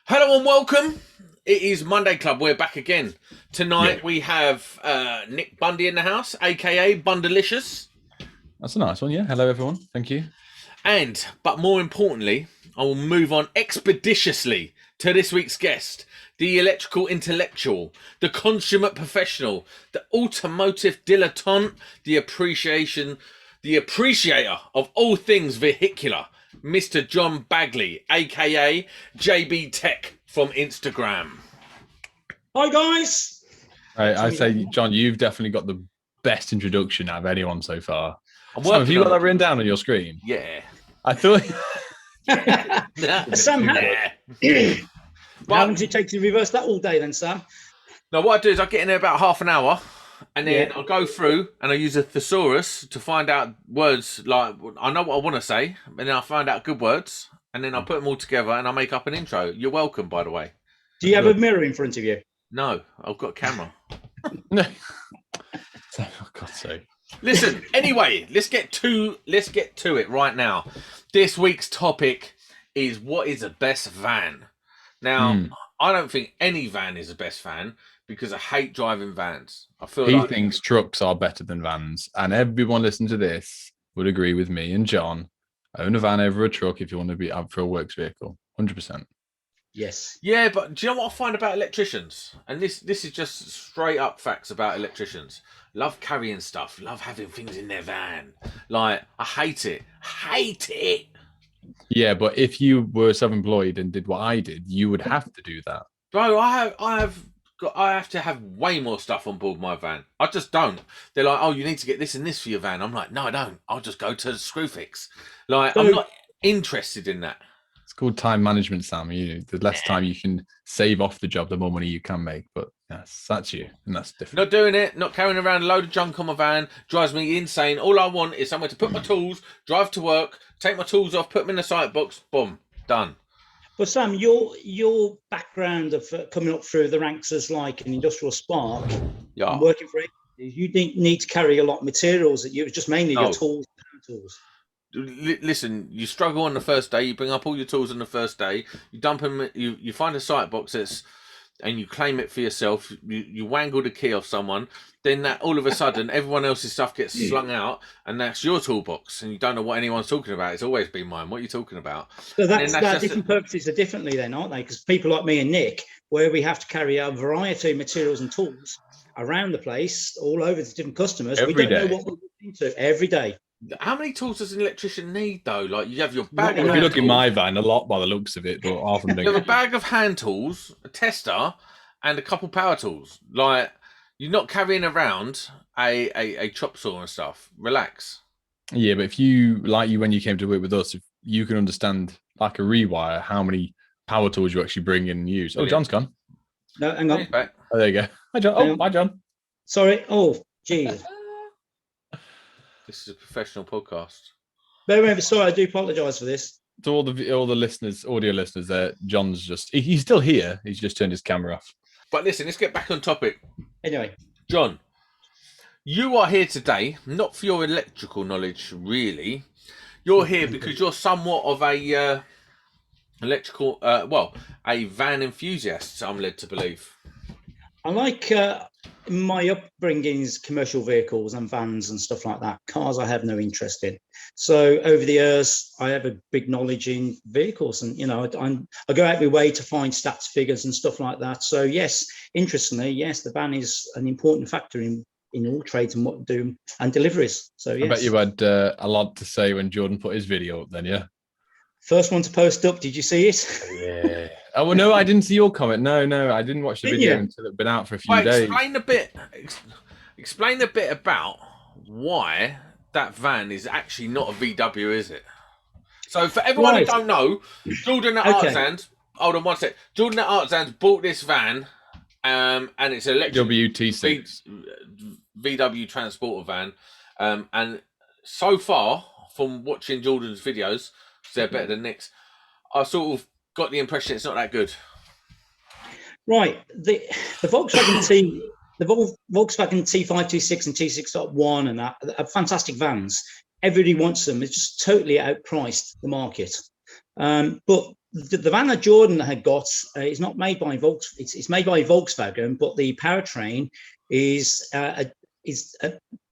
Hello and welcome. It is Monday Club. We're back again. Tonight we have Nick Bundy in the house, aka Bundylicious. That's a nice one, yeah. Hello, everyone. Thank you. But more importantly, I will move on expeditiously to this week's guest, the electrical intellectual, the consummate professional, the automotive dilettante, the appreciator of all things vehicular, Mr. John Bagley, aka JB Tech from Instagram. Hi guys. I say, John, you've definitely got the best introduction out of anyone so far. Sam, have you got that written down on your screen? Yeah. I thought. Sam, how long does it take to reverse that all day then, Sam? Now, what I do is I get in there about half an hour, and then I'll go through and I use a thesaurus to find out words like I know what I want to say, and then I find out good words, and then I put them all together and I make up an intro. You're welcome, by the way. Do you have a mirror in front of you? No, I've got a camera. No. Oh, God's sake. Listen, anyway, let's get to it right now. This week's topic is what is the best van. Now, I don't think any van is the best van because I hate driving vans. I feel he thinks trucks are better than vans, and everyone listening to this would agree with me and John. Own a van over a truck if you want to be up for a works vehicle. 100%. Yes. Yeah, but do you know what I find about electricians? And this is just straight up facts about electricians. Love carrying stuff. Love having things in their van. Like, I hate it. Hate it. Yeah, but if you were self-employed and did what I did, you would have to do that. Bro, I have to have way more stuff on board my van. I just don't. They're like, oh, you need to get this and this for your van. I'm like, no, I don't. I'll just go to Screwfix. Like, I'm not interested in that. It's called time management, Sam. The less time you can save off the job, the more money you can make. But yes, that's you, and that's different. Not doing it, not carrying around a load of junk on my van, drives me insane. All I want is somewhere to put my tools, drive to work, take my tools off, put them in the sight box, boom, done. But Sam, your background of coming up through the ranks as like an industrial spark, and working for it, you didn't need to carry a lot of materials. It was just mainly your tools and hand tools. Listen, you struggle on the first day. You bring up all your tools on the first day. You dump them. You find a sight box and you claim it for yourself. You wangle the key off someone. Then that all of a sudden, everyone else's stuff gets slung out, and that's your toolbox, and you don't know what anyone's talking about. It's always been mine. What are you talking about? So that's different purposes are differently then, aren't they? Because people like me and Nick, where we have to carry a variety of materials and tools around the place, all over the different customers, we don't know what we're into every day. How many tools does an electrician need, though? Like, you have your bag of If you look in my van, a lot by the looks of it, but often you have a bag of hand tools, a tester, and a couple power tools. Like, you're not carrying around a chop saw and stuff. Relax. Yeah, but when you came to work with us, if you can understand, like a rewire, how many power tools you actually bring in and use. Oh, John's gone. No, hang on. Oh, there you go. Hi, John. Oh, hi, John. Sorry. Oh, Jesus. This is a professional podcast. Very sorry, I do apologise for this. To all the listeners, audio listeners, there, John's he's still here. He's just turned his camera off. But listen, let's get back on topic. Anyway, John, you are here today not for your electrical knowledge, really. You're here because you're somewhat of a a van enthusiast. I'm led to believe. I like my upbringing is commercial vehicles and vans and stuff like that. Cars I have no interest in. So over the years, I have a big knowledge in vehicles, and I go out my way to find stats, figures, and stuff like that. So yes, interestingly, yes, the van is an important factor in all trades and what we do and deliveries. So yes. I bet you had a lot to say when Jordan put his video up. Then, yeah. First one to post up. Did you see it? Yeah. Oh, well, no, I didn't see your comment. No, I didn't watch the video until it'd been out for a few days. Explain a bit about why that van is actually not a VW, is it? So for everyone who don't know, Jordan at Artsans, hold on one sec. Jordan at Artsans bought this van, and it's an electric WT6 VW transporter van, and so far from watching Jordan's videos, they're better than Nick's, I sort of got the impression it's not that good. Right, the Volkswagen Volkswagen T5, T6 and T6.1 and that are fantastic vans. Everybody wants them. It's just totally outpriced the market. But the van that Jordan had got is not made by it's made by Volkswagen, but the powertrain is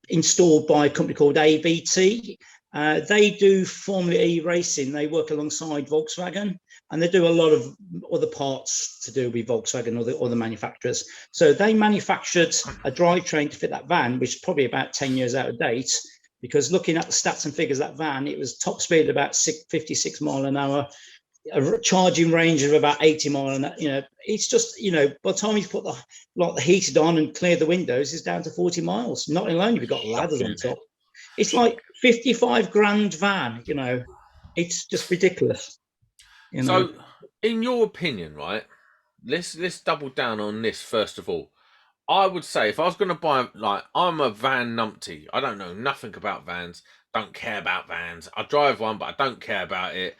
installed by a company called ABT. They do Formula E racing. They work alongside Volkswagen, and they do a lot of other parts to do with Volkswagen or the manufacturers. So they manufactured a drivetrain to fit that van, which is probably about 10 years out of date, because looking at the stats and figures of that van, it was top speed about 56 mile an hour, a charging range of about 80 mile an hour. It's just, by the time you put the heated on and clear the windows, it's down to 40 miles. Not alone, you've got ladders on top. It's like 55 grand van, it's just ridiculous. So, in your opinion, right, let's double down on this first of all. I would say if I was going to buy, I'm a van numpty. I don't know nothing about vans, don't care about vans. I drive one, but I don't care about it.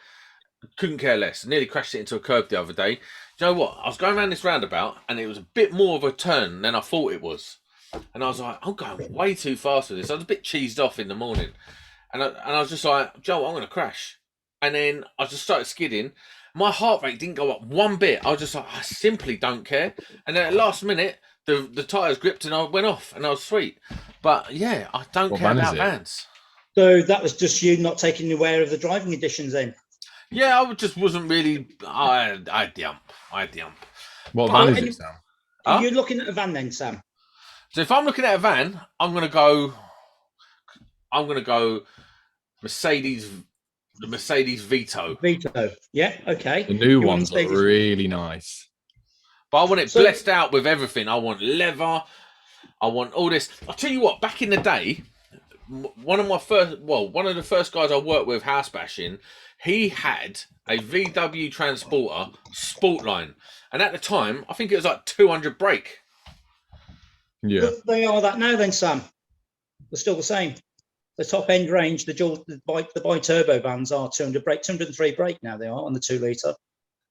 Couldn't care less. Nearly crashed it into a curb the other day. You know what? I was going around this roundabout, and it was a bit more of a turn than I thought it was. And I was like, I'm going way too fast with this. I was a bit cheesed off in the morning. And I was just like, Joe, I'm going to crash. And then I just started skidding. My heart rate didn't go up one bit. I was just like, I simply don't care. And then at the last minute, the tyres gripped and I went off. And I was sweet. But yeah, I don't care about vans. So that was just you not taking aware of the driving conditions then? Yeah, I just wasn't really... I had the ump. What van is it, Sam? Are you looking at a van then, Sam? So if I'm looking at a van, I'm gonna go Mercedes, the Mercedes Vito. Yeah, okay. The new ones look really nice. But I want it blessed out with everything. I want leather. I want all this. I'll tell you what, back in the day, one of the first guys I worked with house bashing, he had a VW Transporter Sportline. And at the time, I think it was like 200 brake. Yeah. But they are that now then, Sam. They're still the same. The top end range, the bi-turbo vans are 200 brake, 203 brake now they are on the 2 litre.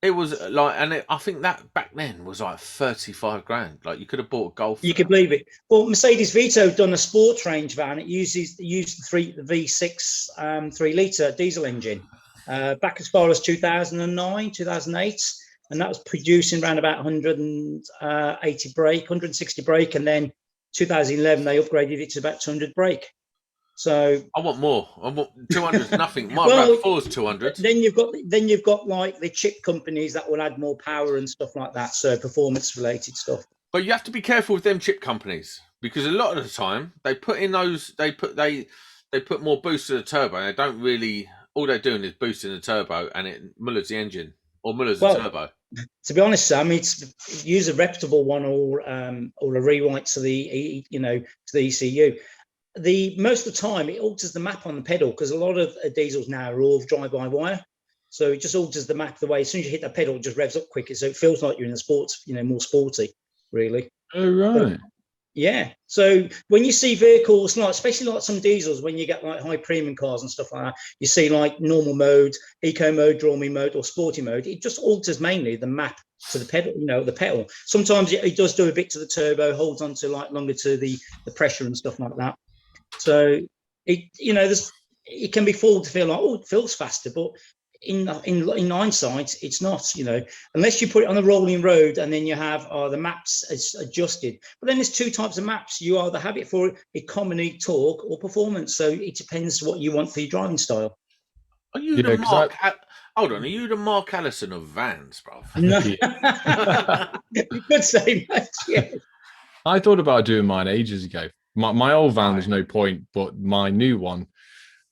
It was I think that back then was like 35 grand. Like you could have bought a Golf. You could believe it. Well, Mercedes Vito done a sports range van. It used the V6 3 litre diesel engine back as far as 2009, 2008. And that was producing around about 180 brake, 160 brake. And then 2011, they upgraded it to about 200 brake. So I want more. I want 200 nothing. My RAV4 is 200. Then you've got like the chip companies that will add more power and stuff like that. So performance related stuff. But you have to be careful with them chip companies because a lot of the time they put in those they put more boost to the turbo. And they don't really. All they're doing is boosting the turbo and it mullers the engine or mullers the turbo. To be honest, Sam, it's use a reputable one or a rewrite to the to the ECU. Most of the time it alters the map on the pedal because a lot of diesels now are all drive-by-wire, so it just alters the map the way as soon as you hit that pedal it just revs up quicker, so it feels like you're in a sports, more sporty, really. Oh right. Yeah, so when you see vehicles especially like some diesels, when you get like high premium cars and stuff like that, you see like normal mode, eco mode, draw me mode, or sporty mode. It just alters mainly the map to the pedal, the pedal. Sometimes it does do a bit to the turbo, holds on to like longer to the pressure and stuff like that. So it can be fooled to feel like, oh, it feels faster, but in hindsight, it's not. Unless you put it on a rolling road and then you have the maps is adjusted. But then there's 2 types of maps. You either have it for economy, torque, or performance. So it depends what you want for your driving style. Are you the Mark? Hold on, are you the Mark Allison of vans, bro? No, you could say that. Yeah. I thought about doing mine ages ago. My old van was no point, but my new one,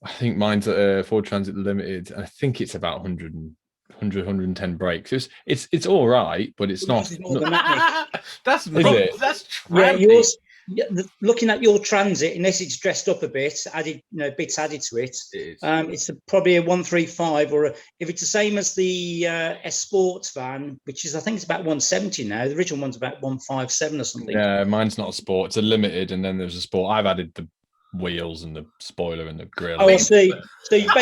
I think mine's a Ford Transit Limited, and I think it's about 110 brakes. It's all right, but it's not. That's trampy. Yeah, looking at your Transit, unless it's dressed up a bit, added bits added to it, it's probably a 135, or if it's the same as the S Sports van, which is I think it's about 170 now. The original one's about 157 or something. Yeah, mine's not a Sport; it's a Limited, and then there's a Sport. I've added the wheels and the spoiler and the grille. Oh, I see. So you've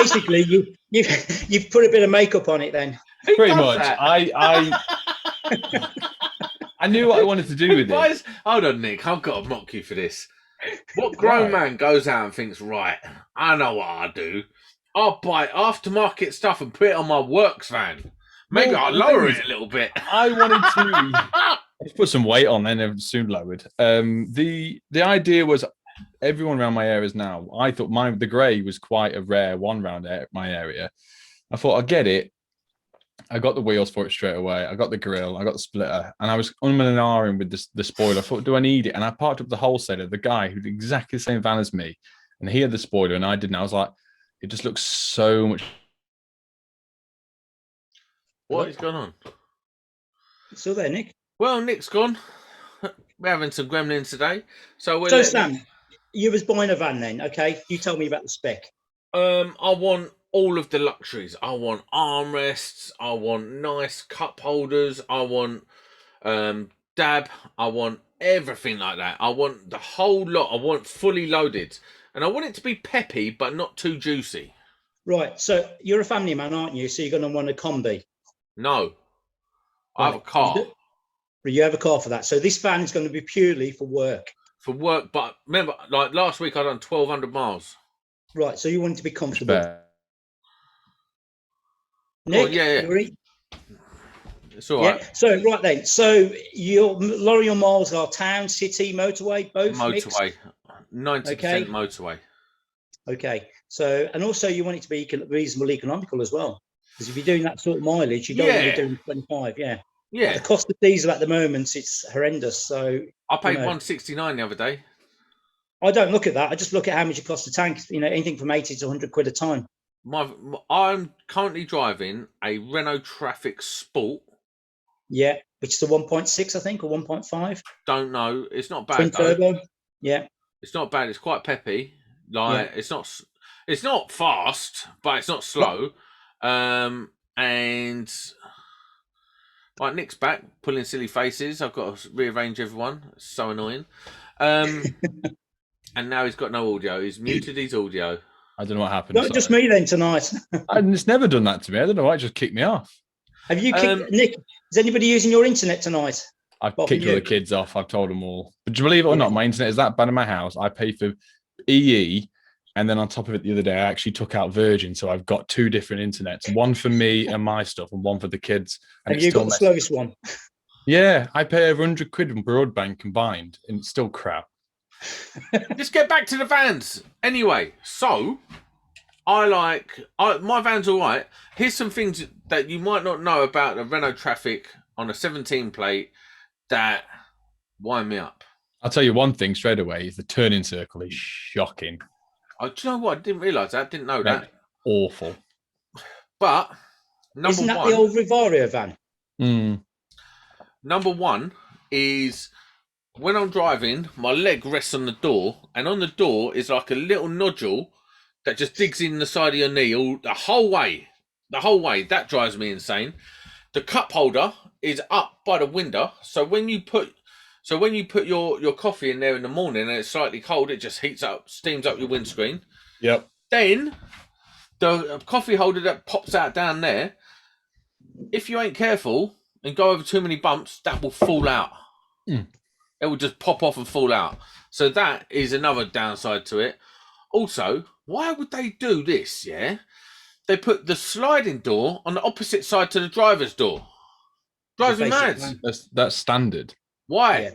put a bit of makeup on it then. Pretty much. I knew what I wanted to do with it. Hold on, Nick. I've got to mock you for this. What grown man goes out and thinks, right, I know what I do. I'll buy aftermarket stuff and put it on my works van. Maybe Well, I'll the lower thing it a little bit. I wanted to just put some weight on, then it soon lowered. The idea was everyone around my areas now. I thought the grey was quite a rare one around my area. I thought I'd get it. I got the wheels for it straight away. I got the grill. I got the splitter, and I was umming and ahhing with the spoiler. I thought, do I need it? And I parked up the wholesaler, the guy who had exactly the same van as me, and he had the spoiler, and I didn't. I was like, it just looks so much. What is going on? Still there, Nick? Well, Nick's gone. We're having some gremlins today. So Sam, you was buying a van then, okay? You tell me about the spec. I want all of the luxuries. I want armrests. I want nice cup holders. I want dab. I want everything like that. I want the whole lot. I want fully loaded. And I want it to be peppy, but not too juicy. Right, so you're a family man, aren't you? So you're going to want a combi. No. I have a car. You have a car for that. So this van is going to be purely for work. For work, but remember, like last week I done 1,200 miles. Right, so you want it to be comfortable. Nick, oh, yeah. It's all right. Yeah. So right then, so your lorry or miles are town, city, motorway, both? Motorway, 90% okay. Motorway. Okay. So, and also you want it to be reasonably economical as well, because if you're doing that sort of mileage, you don't want to be doing 25. Yeah. Yeah. The cost of diesel at the moment, it's horrendous. So I paid $169 the other day. I don't look at that. I just look at how much it costs a tank. You know, anything from 80 to 100 quid a time. I'm currently driving a Renault Traffic Sport. Yeah, which is the 1.6, I think, or 1.5. Don't know. It's not bad. Twin turbo. Yeah. It's not bad. It's quite peppy. Like it's not fast, but it's not slow. And like Nick's back pulling silly faces. I've got to rearrange everyone. It's so annoying. And now he's got no audio. He's muted his audio. I don't know what happened. Not just me then tonight. It's never done that to me. I don't know why it just kicked me off. Have you kicked Nick? Is anybody using your internet tonight? I've kicked all the kids off. I've told them all. But do you believe it or not, my internet is that bad in my house. I pay for EE, and then on top of it, the other day I actually took out Virgin, so I've got two different internets, one for me and my stuff, and one for the kids. And have you got the slowest one? Yeah, I pay over 100 quid on broadband combined, and it's still crap. Let's get back to the vans. Anyway, so my van's all right. Here's some things that you might not know about the Renault Traffic on a 17 plate that wind me up. I'll tell you one thing straight away, is the turning circle is shocking. Oh, do you know what? I didn't realise that. Didn't know that. Awful. But isn't that the old Rivaria van? Number one is when I'm driving, my leg rests on the door, and on the door is like a little nodule that just digs in the side of your knee the whole way. The whole way. That drives me insane. The cup holder is up by the window, so when you put your coffee in there in the morning and it's slightly cold, it just steams up your windscreen. Yep. Then the coffee holder that pops out down there, if you ain't careful and go over too many bumps, that will fall out. It will just pop off and fall out. So that is another downside to it. Also, why would they do this, yeah? They put the sliding door on the opposite side to the driver's door. Drives me mad. That's standard. Why?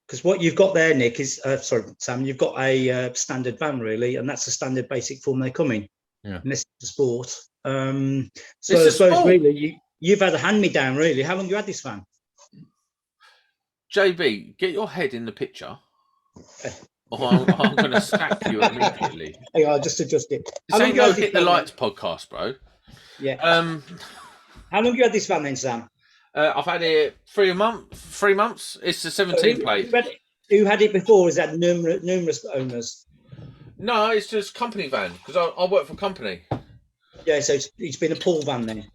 Because what you've got there, Nick, is... sorry, Sam, you've got a standard van, really, and that's the standard basic form they come in. Yeah. And this is a sport. So I suppose, really, you've had a hand-me-down, really. How long have you had this van? JB, get your head in the picture. I'm going to sack you immediately. Hey, I'll just adjust it. This ain't no Hit the Lights podcast, bro. Yeah. How long have you had this van then, Sam? I've had it 3 months. It's a 17 plate. Who had it before? Is that numerous owners? No, it's just company van because I work for company. Yeah, so it's been a pool van then.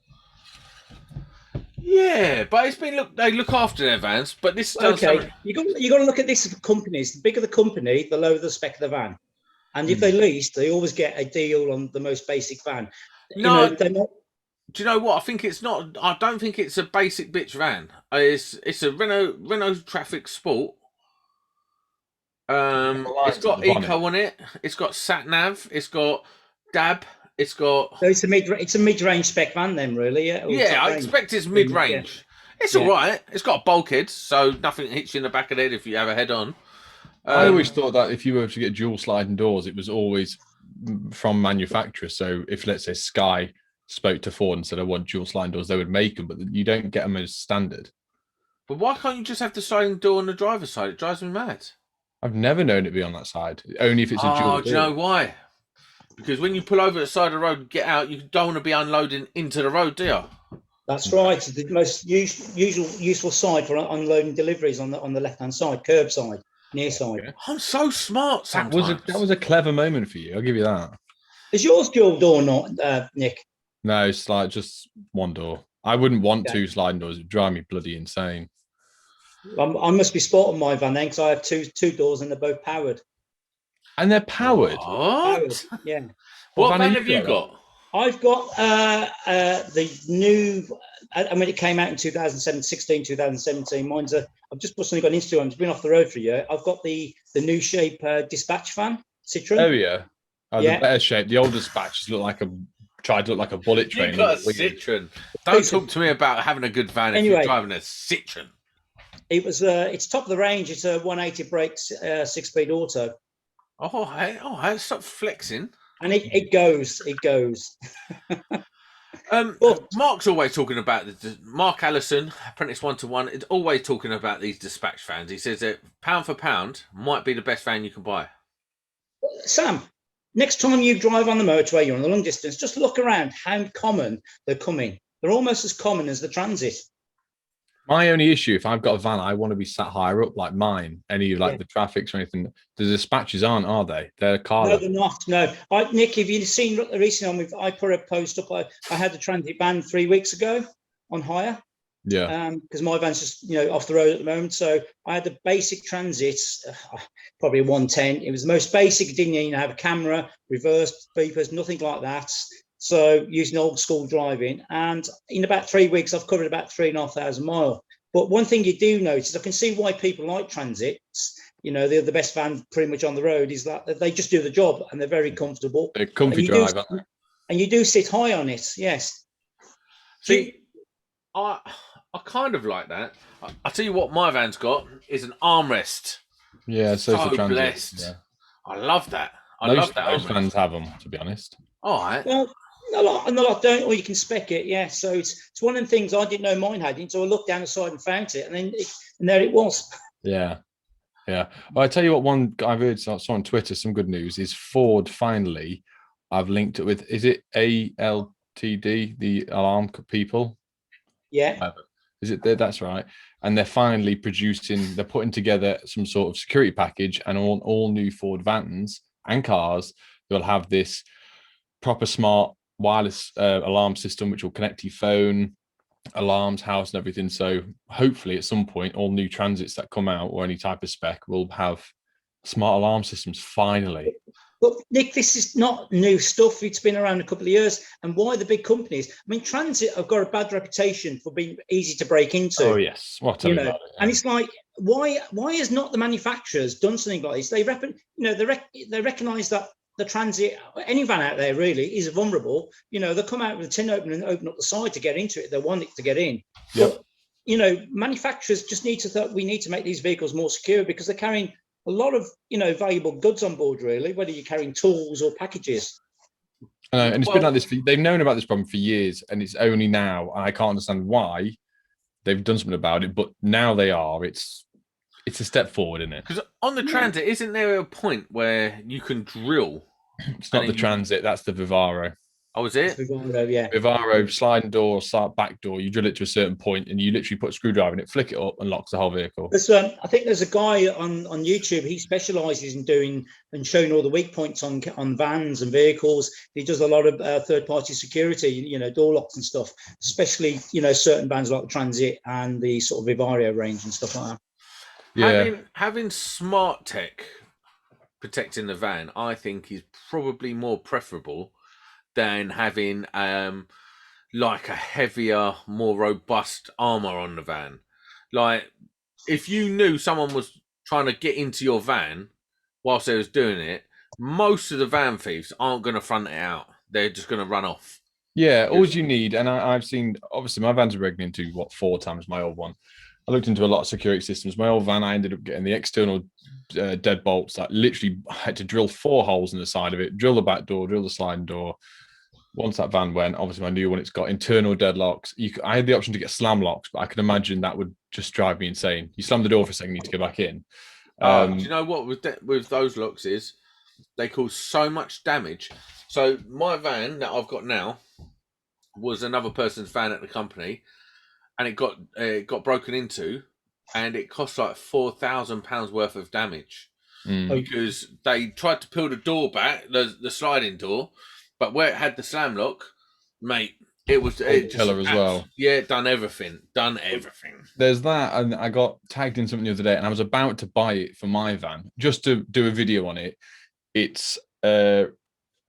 Yeah, but it's been they look after their vans, but this okay. You got to look at this for companies. The bigger the company, the lower the spec of the van. And if they lease, they always get a deal on the most basic van. No, do you know what? I don't think it's a basic bitch van. It's a Renault Traffic Sport. It's got eco on it. It's got sat nav. It's got DAB. It's got. So it's a mid-range spec van then, really. Yeah. Or Yeah, top I range. expect it's mid-range. It's Yeah. all right. It's got a bulkhead, so nothing hits you in the back of the head if you have a head-on. I always thought that if you were to get dual sliding doors, it was always from manufacturer. So if, let's say, Sky spoke to Ford and said, I want dual sliding doors, they would make them, but you don't get them as standard. But why can't you just have the sliding door on the driver's side? It drives me mad. I've never known it be on that side, only if it's a dual. Oh, do you know why? Because when you pull over the side of the road and get out, you don't want to be unloading into the road, do you? That's right. It's the most useful side for unloading deliveries on the left-hand side, curb side, near side. Yeah. I'm so smart sometimes. That was a clever moment for you. I'll give you that. Is yours dual door or not, Nick? No, it's like just one door. I wouldn't want two sliding doors. It would drive me bloody insane. I must be spotting my van then, because I have two doors and they're both powered. And they're powered. What? Yeah. What van have you got? I've got the new. I mean, it came out in 2017. Mine's I've just suddenly got an Instagram. It's been off the road for a year. I've got the new shape dispatch van, Citroen. Oh yeah. The better shape. The older dispatches tried to look like a bullet train. You got a Citroen. Don't talk to me about having a good van if you're driving a Citroen. It was. It's top of the range. It's a 180 brakes, 6-speed auto. Oh, hey, stop flexing. And it goes. Mark's always talking about Mark Allison, Apprentice 1-to-1, is always talking about these dispatch vans. He says that pound for pound might be the best van you can buy. Sam, next time you drive on the motorway, you're on the long distance, just look around how common they're coming. They're almost as common as the Transit. My only issue, if I've got a van, I want to be sat higher up, like mine. Any like the traffics or anything. The dispatches aren't, are they? They're a car. No, they're not. No, Nick, have you seen recently? I put a post up. I had a Transit van 3 weeks ago on hire. Yeah. Because my van's just off the road at the moment. So I had the basic Transit, probably a 110. It was the most basic. It didn't even have a camera, reverse beepers, nothing like that. So using old school driving, and in about 3 weeks, I've covered about 3,500 miles. But one thing you do notice, I can see why people like Transits. They're the best van pretty much on the road. Is that they just do the job and they're very comfortable. They're comfy drive, and you do sit high on it. Yes. See, I kind of like that. I'll tell you what, my van's got is an armrest. Yeah, so the Transit. Blessed. Yeah. I love that. Most vans have them, to be honest. All right. Well, a lot don't, or you can spec it. Yeah, so it's one of the things I didn't know mine had. So I looked down the side and found it, and there it was. Yeah. Well, I tell you what, one I've heard saw on Twitter, some good news is Ford finally. I've linked it with. Is it ALTD, the alarm people? Yeah. Is it there? That's right. And they're finally they're putting together some sort of security package, and all new Ford vans and cars will have this proper smart wireless alarm system, which will connect to your phone, alarms, house, and everything. So hopefully at some point, all new Transits that come out or any type of spec will have smart alarm systems finally. But Nick, this is not new stuff. It's been around a couple of years. And why the big companies? I mean, Transit have got a bad reputation for being easy to break into. Oh yes, what about it? Yeah. And it's like, why has not the manufacturers done something like this? They recognise that the Transit, any van out there really, is vulnerable. They come out with a tin opener and open up the side to get into it. They want it to get in. Yep. But, manufacturers just need to we need to make these vehicles more secure, because they're carrying a lot of, valuable goods on board, really, whether you're carrying tools or packages. And it's been like this. They've known about this problem for years, and it's only now, and I can't understand why they've done something about it, but now they are. It's a step forward, isn't it? Because on the Transit, isn't there a point where you can drill? It's not the Transit, that's the Vivaro. Oh, is it? Vivaro, yeah. Vivaro, sliding door, back door, you drill it to a certain point and you literally put a screwdriver in it, flick it up and locks the whole vehicle. I think there's a guy on YouTube, he specialises in doing and showing all the weak points on vans and vehicles. He does a lot of third-party security, door locks and stuff, especially, certain vans like the Transit and the sort of Rivaria range and stuff like that. Yeah. Having smart tech protecting the van, I think, is probably more preferable than having like a heavier, more robust armor on the van. Like, if you knew someone was trying to get into your van whilst they was doing it, most of the van thieves aren't going to front it out. they're just going to run off. Yeah, all you need, and I've seen, obviously, my van's broken into, 4 times, my old one. I looked into a lot of security systems. My old van, I ended up getting the external deadbolts that literally I had to drill 4 holes in the side of it, drill the back door, drill the sliding door. Once that van went, obviously my new one, it's got internal deadlocks. I had the option to get slam locks, but I can imagine that would just drive me insane. You slam the door for a second, you need to go back in. Do you know what with those locks is? They cause so much damage. So my van that I've got now was another person's van at the company, and it got broken into, and it cost like £4,000 worth of damage because they tried to peel the door back, the sliding door, but where it had the slam lock, mate, it just killer as well. Yeah, done everything. There's that, and I got tagged in something the other day, and I was about to buy it for my van just to do a video on it. It's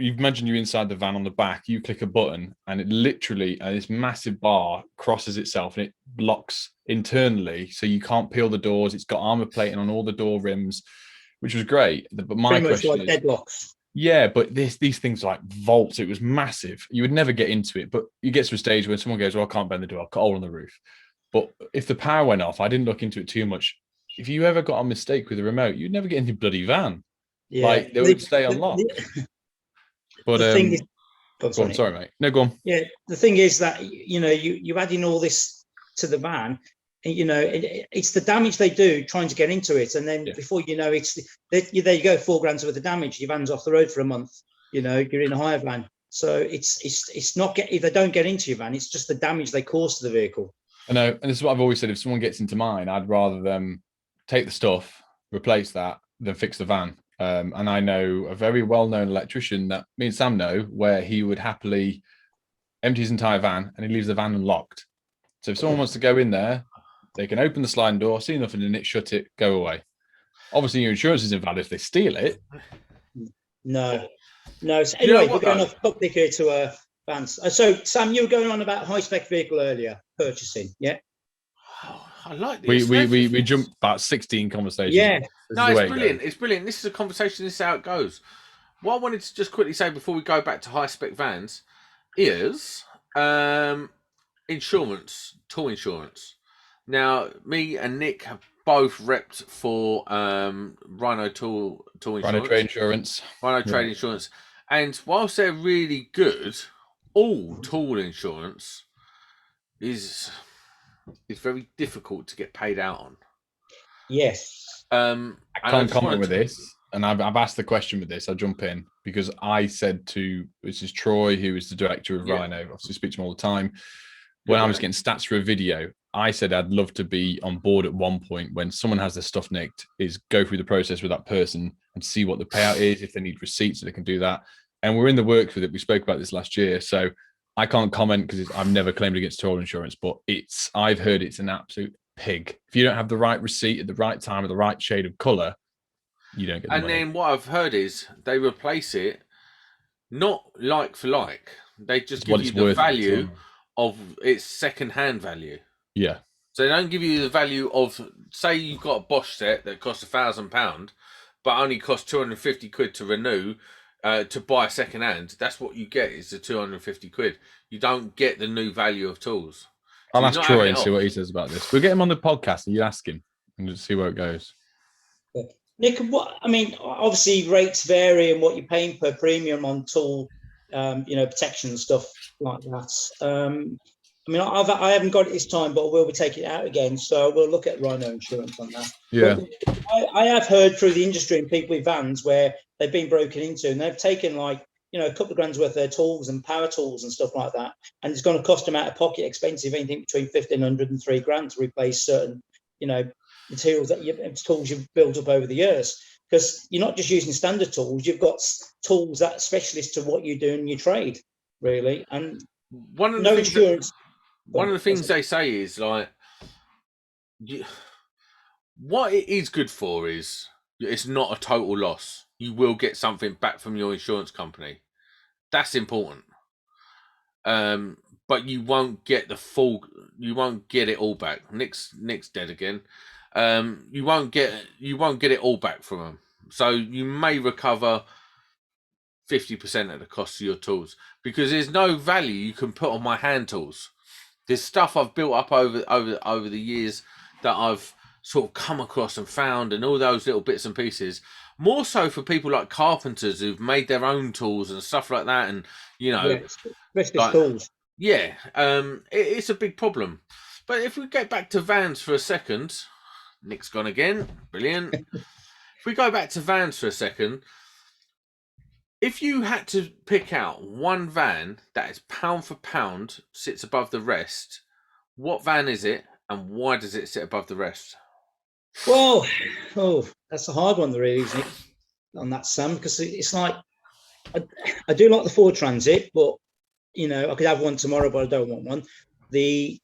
you imagine you're inside the van on the back, you click a button and it literally, this massive bar crosses itself and it locks internally so you can't peel the doors. It's got armor plating on all the door rims, which was great. But my question is, deadlocks. Yeah, but these things are like vaults. It was massive. You would never get into it, but you get to a stage where someone goes, well, I can't bend the door, I've got a hole on the roof. But if the power went off, I didn't look into it too much. If you ever got a mistake with the remote, you'd never get into your bloody van. Yeah. Like they would stay unlocked. But the thing is, go on, sorry, mate. No, go on. Yeah, the thing is that you add in all this to the van, and it's the damage they do trying to get into it, and then before you know, there you go, £4,000 worth of damage. Your van's off the road for a month. You're in a hire van, so it's not if they don't get into your van, it's just the damage they cause to the vehicle. I know, and this is what I've always said: if someone gets into mine, I'd rather them take the stuff, replace that, than fix the van. And I know a very well-known electrician that me and Sam know, where he would happily empty his entire van and he leaves the van unlocked. So if someone wants to go in there, they can open the sliding door, see nothing in it, shut it, go away. Obviously, your insurance is invalid if they steal it. No. So anyway, we're going off topic here to vans. So Sam, you were going on about high-spec vehicle earlier, purchasing, yeah? I like this. We jumped about 16 conversations. Yeah. No, it's brilliant. It's brilliant. This is a conversation. This is how it goes. What I wanted to just quickly say before we go back to high-spec vans is insurance, tool insurance. Now, me and Nick have both repped for Rhino tool insurance. Rhino trade insurance. Rhino trade insurance. And whilst they're really good, all tool insurance is very difficult to get paid out on. Yes. I can't comment with this, and I've asked the question with this. I'll jump in because I said to, this is Troy, who is the director of Rhino, obviously speaks to him all the time. When I was getting stats for a video, I said I'd love to be on board at one point when someone has their stuff nicked, is go through the process with that person and see what the payout is, if they need receipts, so they can do that. And we're in the works with it. We spoke about this last year, so I can't comment because I've never claimed against toll insurance, but I've heard it's an absolute pig. If you don't have the right receipt at the right time or the right shade of colour, you don't get the money. Then what I've heard is they replace it not like for like. They just give you the value of its second-hand value. Yeah. So they don't give you the value of, say you've got a Bosch set that costs £1,000, but only costs 250 quid to renew. To buy second-hand, that's what you get is the 250 quid. You don't get the new value of tools. I'll ask Troy and see what he says about this. We'll get him on the podcast and you ask him and just see where it goes. Nick, obviously rates vary and what you're paying per premium on tool, protection and stuff like that. I haven't got it this time, but I will be taking it out again. So we'll look at Rhino insurance on that. Yeah. But I have heard through the industry and people with vans where they've been broken into and they've taken a couple of grand's worth of their tools and power tools and stuff like that. And it's going to cost them out of pocket expensive, anything between 1,500 and £3,000 to replace certain, materials tools you've built up over the years. Because you're not just using standard tools, you've got tools that are specialist to what you do in your trade, really. And one of the things they say is what it is good for is it's not a total loss. You will get something back from your insurance company. That's important. But you won't get you won't get it all back. Nick's dead again. You won't get it all back from them. So you may recover 50% of the cost of your tools, because there's no value you can put on my hand tools. There's stuff I've built up over the years that I've sort of come across and found, and all those little bits and pieces. More so for people like carpenters who've made their own tools and stuff like that, and specialist tools. Yeah, it's a big problem. But if we get back to vans for a second, Nick's gone again. Brilliant. If we go back to vans for a second, if you had to pick out one van that is pound for pound sits above the rest, what van is it, and why does it sit above the rest? Well, that's a hard one, really, isn't it? On that, Sam, because it's like I do like the Ford Transit, but I could have one tomorrow, but I don't want one. The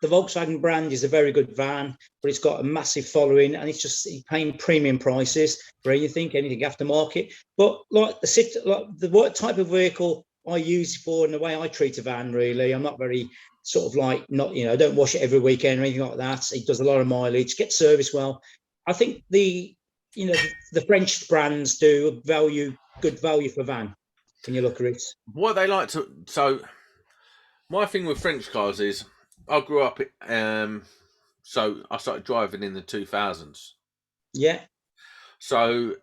Volkswagen brand is a very good van, but it's got a massive following, and it's just paying premium prices for anything aftermarket. But what type of vehicle I use for, and the way I treat a van, really, I'm not very sort of like I don't wash it every weekend or anything like that. It does a lot of mileage, gets serviced well. I think the French brands do good value for van when you look at it. What they like to my thing with French cars is I grew up, so I started driving in the 2000s. Yeah. So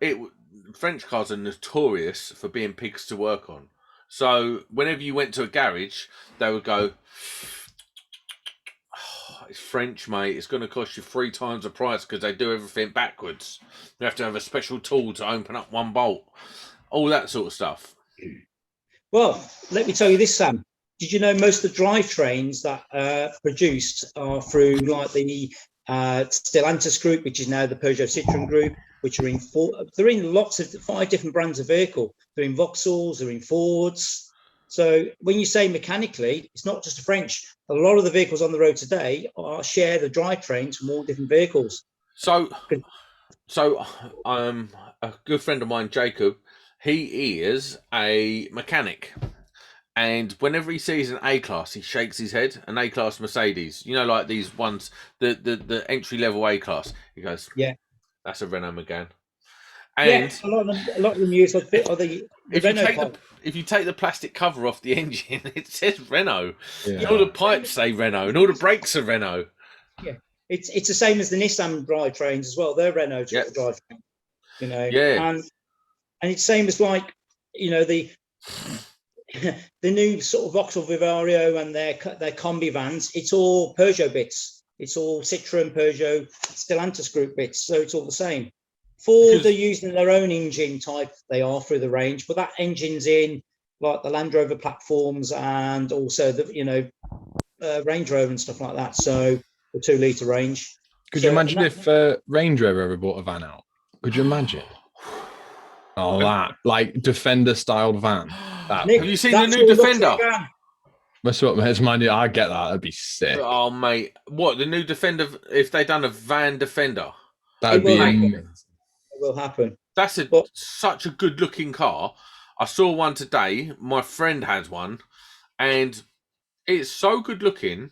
French cars are notorious for being pigs to work on. So whenever you went to a garage, they would go, it's French, mate. It's going to cost you 3 times the price because they do everything backwards. You have to have a special tool to open up one bolt. All that sort of stuff. Well, let me tell you this, Sam. Did you know most of the drivetrains that are produced are through like the Stellantis group, which is now the Peugeot Citroën group, which are they're in lots of 5 different brands of vehicle. They're in Vauxhalls, they're in Fords. So when you say mechanically, it's not just the French. A lot of the vehicles on the road today share the drivetrains from all different vehicles. So a good friend of mine, Jacob, he is a mechanic. And whenever he sees an A-Class, he shakes his head. An A-Class Mercedes. Like these ones, the entry-level A-Class. He goes, yeah, that's a Renault Megane. And a lot of them use the Renault if you take the plastic cover off the engine, it says Renault. Yeah. All the pipes say Renault, and all the brakes are Renault. Yeah, it's the same as the Nissan drivetrains as well. They're Renault drivetrains. Yeah. And it's same as like the new sort of Vauxhall Vivario and their combi vans. It's all Peugeot bits. It's all Citroën, Peugeot, Stellantis group bits. So it's all the same. Ford are using their own engine type. They are through the range, but that engine's in like the Land Rover platforms and also the Range Rover and stuff like that. So the 2-litre range. Could you imagine if Range Rover ever bought a van out? Could you imagine? Oh, that like Defender styled van. Nick, have you seen the new Defender? That's what I get that. That'd be sick. Oh, mate, what the new Defender? If they done a van Defender, that'd be amazing. It will happen. That's such a good looking car. I saw one today. My friend has one, and it's so good looking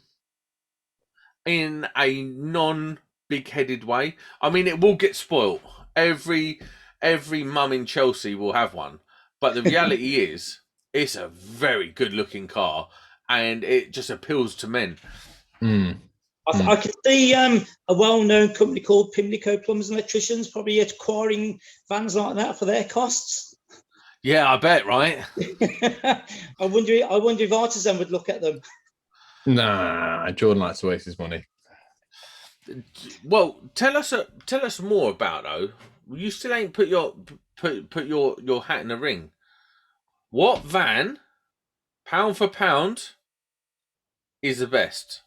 in a non-big headed way. I mean, it will get spoilt. Every mum in Chelsea will have one, but the reality is, it's a very good looking car, and it just appeals to men. I could see a well-known company called Pimlico Plumbers and Electricians probably acquiring vans like that for their costs. Yeah, I bet, right? I wonder if Artisan would look at them. Nah, Jordan likes to waste his money. Well, tell us more about though. You still ain't put your hat in the ring. What van, pound for pound, is the best?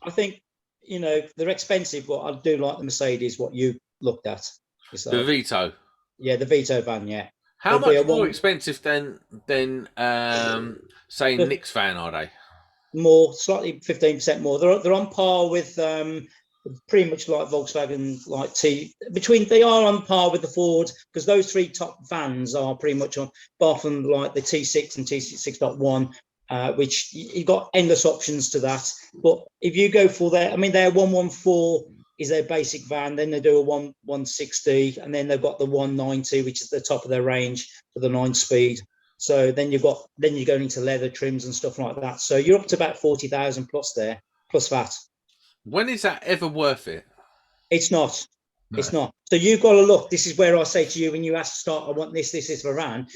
I think they're expensive, but I do like the Mercedes. What you looked at, the Vito. Yeah, the Vito van. Yeah. How much more expensive than say Nick's van are they? More, slightly 15% more. They're on par with pretty much like Volkswagen, like they are on par with the Ford, because those 3 top vans are pretty much on, bar from like the T6 and T6.1. Which you've got endless options to that. But if you go for their 114 is their basic van. Then they do a 160, and then they've got the 190, which is the top of their range for the 9-speed. So then you're going into leather trims and stuff like that. So you're up to about 40,000 plus there, plus VAT. When is that ever worth it? It's not. No. It's not. So you've got to look. This is where I say to you, when you ask to start, I want this for a van.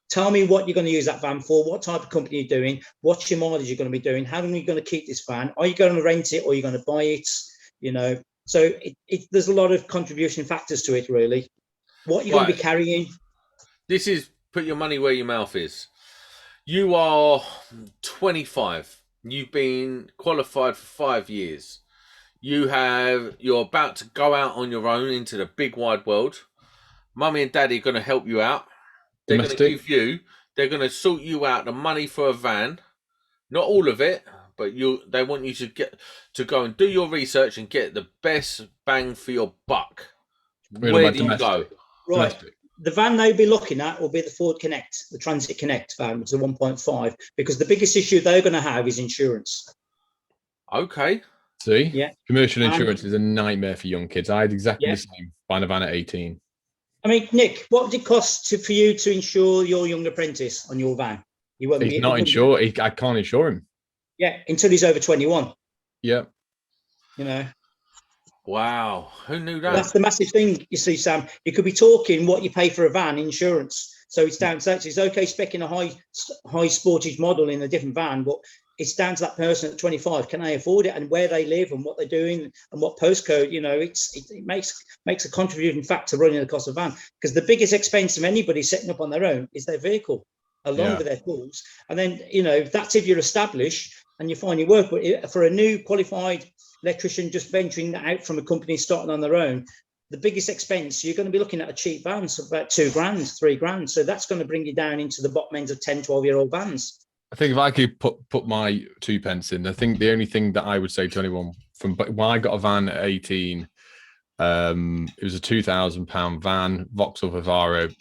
Tell me what you're going to use that van for, what type of company you're doing, what's your mileage you're going to be doing, how long are you going to keep this van, are you going to rent it or are you going to buy it? You know, so there's a lot of contribution factors to it, really. What you're going to be carrying. This is put your money where your mouth is. You are 25. You've been qualified for 5 years. You're about to go out on your own into the big wide world. Mummy and daddy are going to help you out. They're going to they're going to sort you out the money for a van. Not all of it, but they want you to go and do your research and get the best bang for your buck. Where do you go? Right. Domestic. The van they'll be looking at will be the Ford Connect, the Transit Connect van, which is a 1.5, because the biggest issue they're going to have is insurance. Okay. See? Yeah. Commercial insurance is a nightmare for young kids. I had exactly Yeah. the same buying a van at 18. I mean, Nick, what would it cost for you to insure your young apprentice on your van? You won't He's not insured. I can't insure him. Yeah, until he's over 21. Yeah. You know. Wow. Who knew that? That's the massive thing, you see, Sam. You could be talking what you pay for a van insurance. So it's down to that. It's okay specing a high sportage model in a different van, but it's down to that person at 25. Can they afford it, and where they live and what they're doing and what postcode? You know, it makes a contributing factor running the cost of van, because the biggest expense of anybody setting up on their own is their vehicle, along with their tools. And then, you know, that's if you're established and you find your work. But for a new qualified electrician just venturing out from a company starting on their own, the biggest expense, you're going to be looking at a cheap van, so about $2,000, $3,000. So that's going to bring you down into the bottom ends of 10, 12-year-old vans. I think if I could put my 2 pence in, I think the only thing that I would say to anyone from when I got a van at 18, it was a £2,000 van, Vauxhall Vivaro,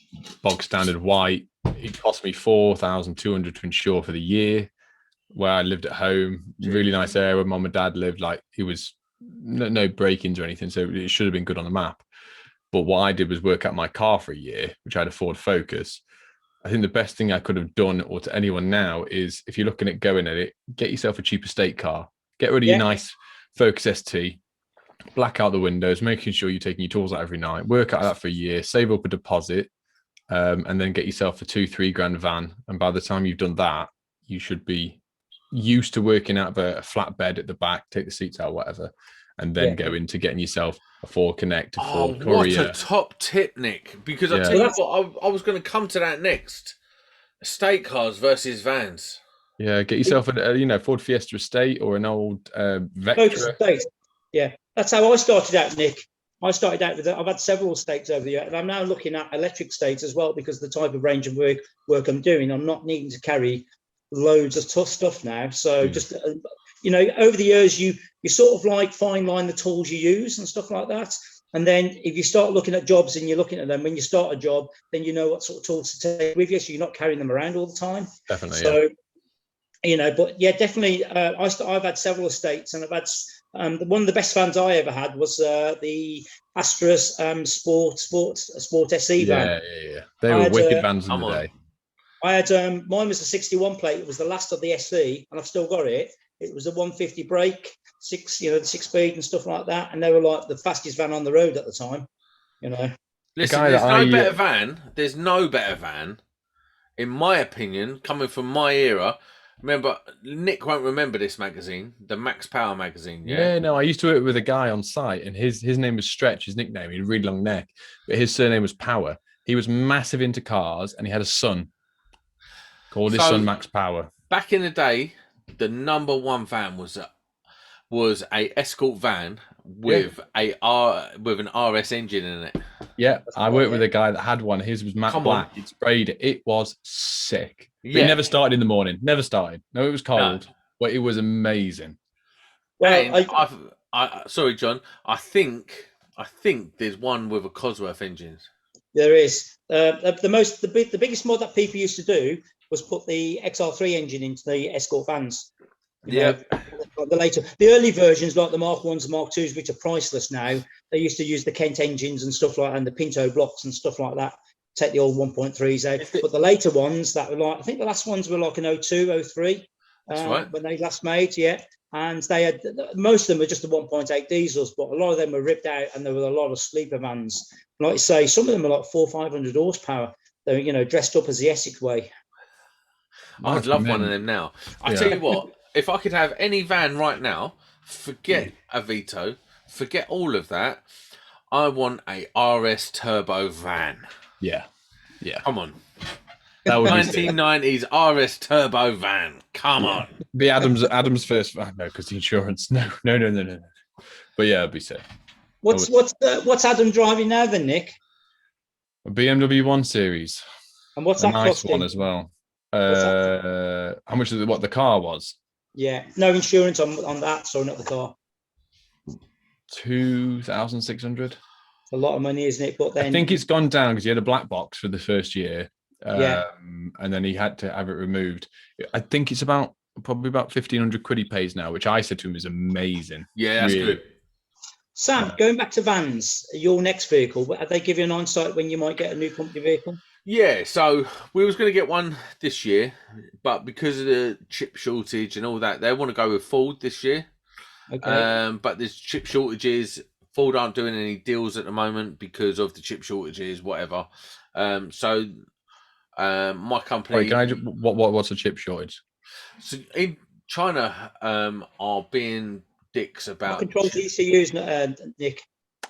bog standard white. It cost me $4,200 to insure for the year, where I lived at home. Really nice area where mum and dad lived. Like, it was no break-ins or anything, so it should have been good on the map. But what I did was work out my car for a year, which I had a Ford Focus. I think the best thing I could have done, or to anyone now, is if you're looking at going at it, get yourself a cheap estate car. Get rid of your nice Focus ST, black out the windows, making sure you're taking your tools out every night, work out that for a year, save up a deposit, and then get yourself a $2,000-3,000 van. And by the time you've done that, you should be used to working out of a flat bed at the back, take the seats out, whatever, and then go into getting yourself a Ford Connect, a Ford Courier. What a top tip, Nick! Because I tell you what, I was going to come to that next. Estate cars versus vans. Yeah, get yourself a Ford Fiesta Estate or an old Vectra. Yeah, that's how I started out, Nick. I started out with I've had several estates over the year, and I'm now looking at electric estates as well, because the type of range of work I'm doing, I'm not needing to carry loads of tough stuff now. So just over the years, you sort of like fine line the tools you use and stuff like that. And then if you start looking at jobs and you're looking at them, when you start a job, then you know what sort of tools to take with you, so you're not carrying them around all the time. Definitely. So but yeah, definitely. I've had several estates, and I've had one of the best vans I ever had was the Astra Sport SE van. Yeah. They were wicked vans in the day. I had mine was a 61 plate. It was the last of the SE, and I've still got it. It was a 150 brake, the 6-speed and stuff like that, and they were like the fastest van on the road at the time. Listen, there's no better van, in my opinion, coming from my era. Remember, Nick won't remember this magazine, the Max Power magazine. Yeah, no, I used to work with a guy on site, and his name was Stretch. His nickname, he had a really long neck, but his surname was Power. He was massive into cars, and he had a son. Called his son Max Power. Back in the day, the number one van was a Escort van with an RS engine in it. Yeah, I worked with a guy that had one. His was matte black. It sprayed it. It was sick. It never started in the morning. Never started. No, it was cold, but it was amazing. Well, sorry, John. I think there's one with a Cosworth engine. There is. The biggest mod that people used to do was put the XR3 engine into the Escort vans. Yeah. The early versions, like the Mark 1s and Mark 2s, which are priceless now, they used to use the Kent engines and stuff like that, and the Pinto blocks and stuff like that, take the old 1.3s out. But the later ones that were like, I think the last ones were like an 02, 03, right. when they last made, and they had, most of them were just the 1.8 diesels, but a lot of them were ripped out, and there were a lot of sleeper vans. Like you say, some of them are like 400-500 horsepower. They're dressed up as the Essex way. I'd love one of them now. I tell you what, if I could have any van right now, forget a Vito, forget all of that. I want a RS turbo van. Yeah. Come on. That would 1990s RS turbo van. Come on. be Adam's first van. No, because the insurance. No. But yeah, it'd be sick. What's Adam driving now then, Nick? A BMW 1 Series. And what's a that nice costing? one as well. How much is it? What the car was? Yeah, no insurance on that, so not the car. 2,600. It's a lot of money, isn't it? But then I think it's gone down because he had a black box for the first year, and then he had to have it removed. I think it's probably about 1,500 quid he pays now, which I said to him is amazing. Yeah, that's really good. Sam, going back to vans, your next vehicle, have they give you an insight when you might get a new company vehicle? Yeah, so we was going to get one this year, but because of the chip shortage and all that, they want to go with Ford this year. Okay. But there's chip shortages. Ford aren't doing any deals at the moment because of the chip shortages, whatever. So my company. Wait, can I what's a chip shortage? So in China, are being dicks about Control ECUs, Nick.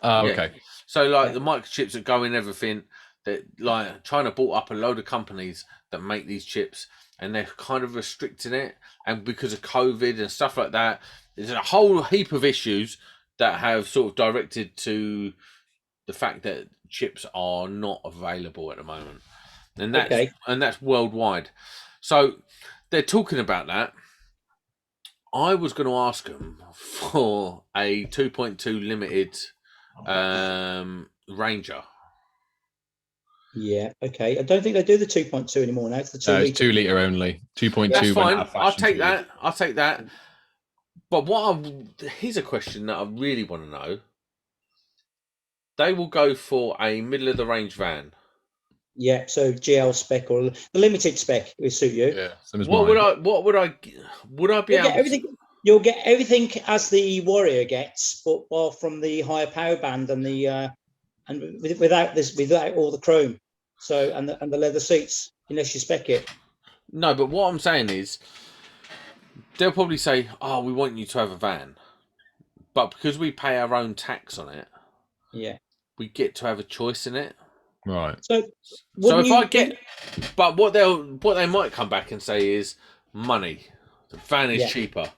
Oh, okay. So the microchips that go in everything. That China bought up a load of companies that make these chips, and they're kind of restricting it. And because of COVID and stuff like that, there's a whole heap of issues that have sort of directed to the fact that chips are not available at the moment, and that's worldwide. So they're talking about that. I was going to ask them for a 2.2 limited Ranger. Yeah, okay. I don't think they do the 2.2 anymore now. It's the 2 litre. It's 2 litre only. 2.2. That's fine. I'll take that. I'll take that. But here's a question that I really want to know. They will go for a middle of the range van. Yeah, so GL spec or the limited spec will suit you. Yeah. You'll get everything as the Warrior gets, but from the higher power band and the and without all the chrome. So and the leather seats, unless you spec it. No, but what I'm saying is they'll probably say, "Oh, we want you to have a van," but because we pay our own tax on it, we get to have a choice in it. Right. So but what they might come back and say is money. The van is cheaper.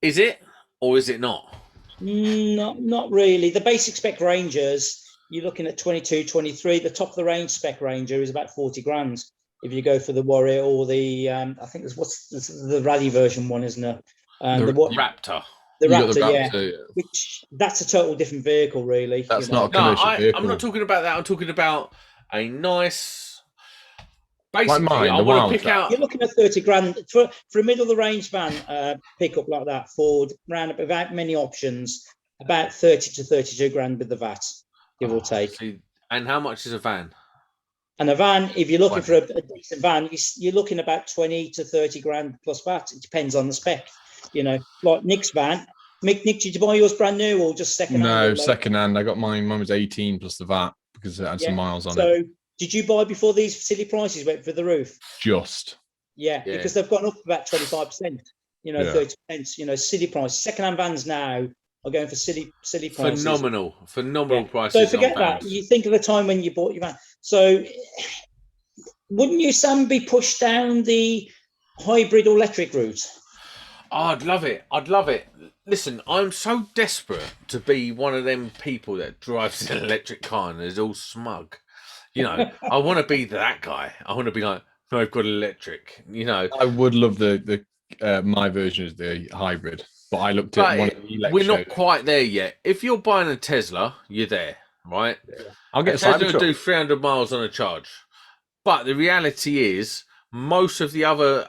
Is it or is it not? Not really. The basic spec Rangers, you're looking at 22, 23. The top of the range spec Ranger is about 40 grand. If you go for the Warrior or the, I think the rally version one, isn't it? The Raptor. The Raptor, which that's a total different vehicle, really. That's not a commercial vehicle. I'm not talking about that. I'm talking about a nice. Basically, like mine, I want to pick out. You're looking at 30 grand for a middle of the range van pickup like that. Ford, round without many options, about 30 to 32 grand with the VAT, give or take. See, and how much is a van? And a van, if you're looking for a decent van, you're looking about 20 to 30 grand plus VAT. It depends on the spec. Like Nick's van. Nick, did you buy yours brand new or just second hand? No, second hand. I got mine. Mine was 18 plus the VAT because it had some miles on it. So did you buy before these silly prices went through the roof? Just. Yeah, because they've gone up about 25%, 30%, silly price. Second-hand vans now are going for silly prices. Phenomenal prices. So forget that. You think of the time when you bought your van. So wouldn't you, Sam, be pushed down the hybrid or electric route? Oh, I'd love it. Listen, I'm so desperate to be one of them people that drives an electric car and is all smug. I want to be that guy. I want to be like, no, I've got electric. I would love the my version is the hybrid, but I looked at one of the electric. We're not quite there yet. If you're buying a Tesla, you're there, right? Yeah. I'll get a Tesla will do 300 miles on a charge. But the reality is, most of the other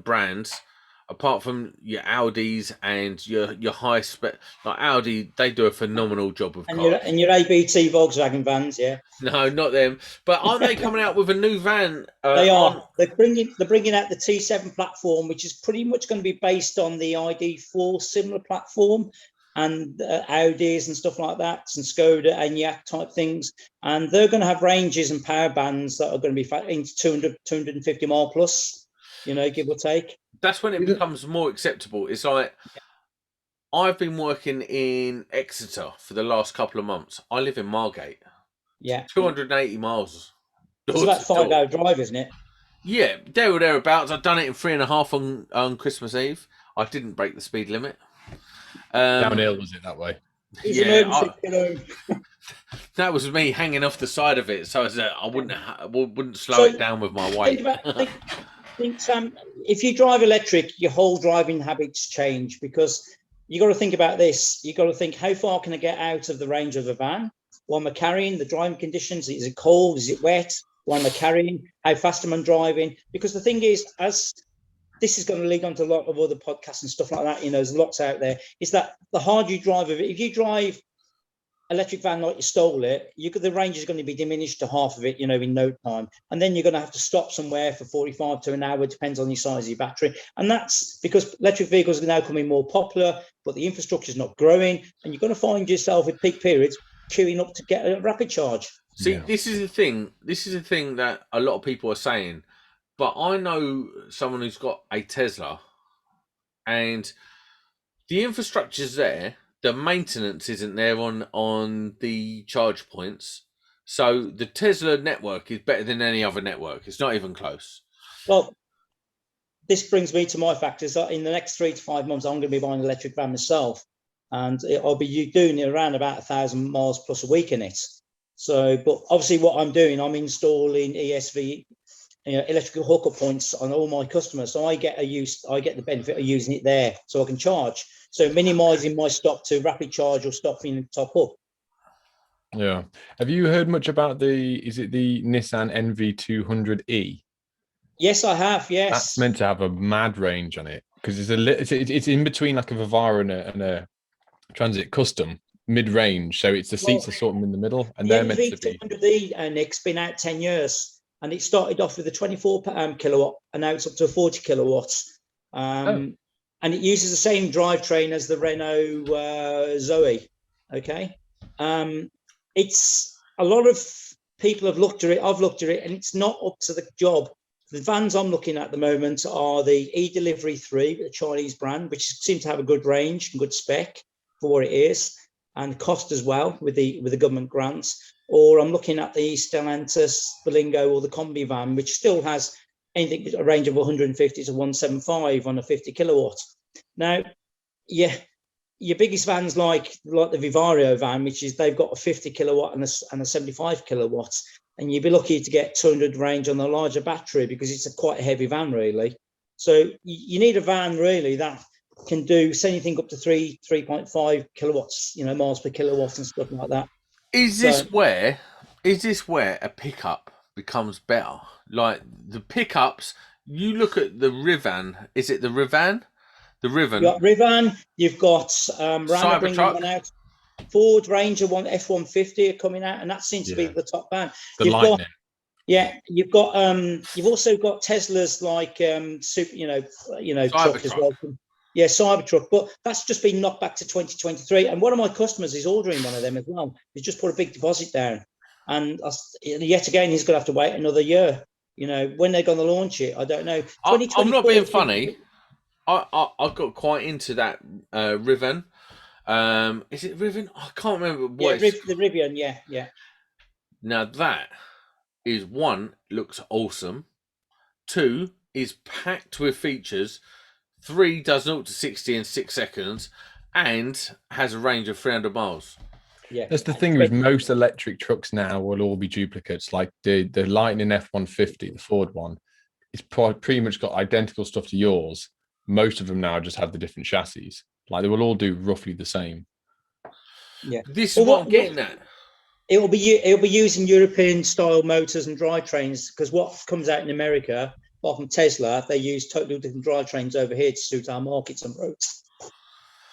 brands apart from your Audis and your high spec, like Audi, they do a phenomenal job of And cars. your ABT Volkswagen vans, yeah. No, not them. But aren't they coming out with a new van? They are. They're bringing out the T7 platform, which is pretty much going to be based on the ID4 similar platform, and Audis and stuff like that, and Skoda and Yak type things. And they're going to have ranges and power bands that are going to be into 200, 250 mile plus, give or take. That's when it becomes more acceptable. It's like, I've been working in Exeter for the last couple of months. I live in Margate. Yeah. 280 miles. It's about 5-hour drive, isn't it? Yeah, there or thereabouts. I've done it in 3.5 on Christmas Eve. I didn't break the speed limit. Downhill, was it that way? That was me hanging off the side of it, so I wouldn't slow it down with my weight. Think, Sam, if you drive electric, your whole driving habits change, because you got to think about this. You got to think, how far can I get out of the range of the van? What am I carrying? The driving conditions? Is it cold? Is it wet? What am I carrying? How fast am I driving? Because the thing is, as this is going to lead on to a lot of other podcasts and stuff like that, there's lots out there, is that the harder you drive of it, if you drive electric van like you stole it, the range is going to be diminished to half of it, in no time. And then you're going to have to stop somewhere for 45 to an hour, depends on the size of your battery. And that's because electric vehicles are now becoming more popular, but the infrastructure is not growing. And you're going to find yourself at peak periods queuing up to get a rapid charge. See, This is the thing. This is the thing that a lot of people are saying. But I know someone who's got a Tesla, and the infrastructure's there. The maintenance isn't there on the charge points. So the Tesla network is better than any other network. It's not even close. Well, this brings me to my factors. In the next 3 to 5 months, I'm going to be buying an electric van myself, and I'll be doing around about 1,000 miles plus a week in it. So, but obviously what I'm doing, I'm installing ESV, electrical hookup points on all my customers. So I get the benefit of using it there, so I can charge. So minimising my stop to rapid charge or stopping top up. Yeah. Have you heard much about the Nissan NV200E? Yes, I have. Yes. That's meant to have a mad range on it, because it's in between like a Vivara and a Transit Custom mid-range. So it's the seats are sort of in the middle, and they're meant to be. The NV200E, Nick's been out 10 years, and it started off with a 24 kilowatt, and now it's up to 40 kilowatts. And it uses the same drivetrain as the Renault Zoe. Okay. It's a lot of people have looked at it. I've looked at it, and it's not up to the job. The vans I'm looking at the moment are the e-Delivery 3, the Chinese brand, which seems to have a good range and good spec for what it is, and cost as well with the government grants. Or I'm looking at the Stellantis Berlingo or the Combi van, which still has anything a range of 150 to 175 on a 50 kilowatt. Now, yeah, your biggest vans like the Vivario van, which is they've got a 50 kilowatt and a 75 kilowatts, and you'd be lucky to get 200 range on the larger battery, because it's quite a heavy van, really. So you need a van really that can do anything up to 3.5 kilowatts, miles per kilowatt and stuff like that. Is this where a pickup becomes better? Like the pickups, you look at the Rivan. Is it the Rivan? The Riven. You've got Rivan. You've got Ram bringing one out. Ford Ranger F-150 are coming out, and that seems to be the top van. You've also got Teslas like truck as well. Yeah, Cybertruck, but that's just been knocked back to 2023. And one of my customers is ordering one of them as well. He's just put a big deposit down, and yet again he's going to have to wait another year. When they're going to launch it, I don't know. I'm not being funny. I got quite into that Riven. Is it Riven? I can't remember what. Yeah, the Rivian. Yeah. Now that is, 1, looks awesome. 2, is packed with features. 3, does 0 to 60 in 6 seconds, and has a range of 300 miles. Yeah, that's the thing with most electric trucks now. Will all be duplicates. Like the Lightning F-150, the Ford one, it's pretty much got identical stuff to yours. Most of them now just have the different chassis. Like they will all do roughly the same. Yeah, this is what I'm getting at. It'll be using European style motors and drivetrains, because what comes out in America apart from Tesla, they use totally different drivetrains over here to suit our markets and roads.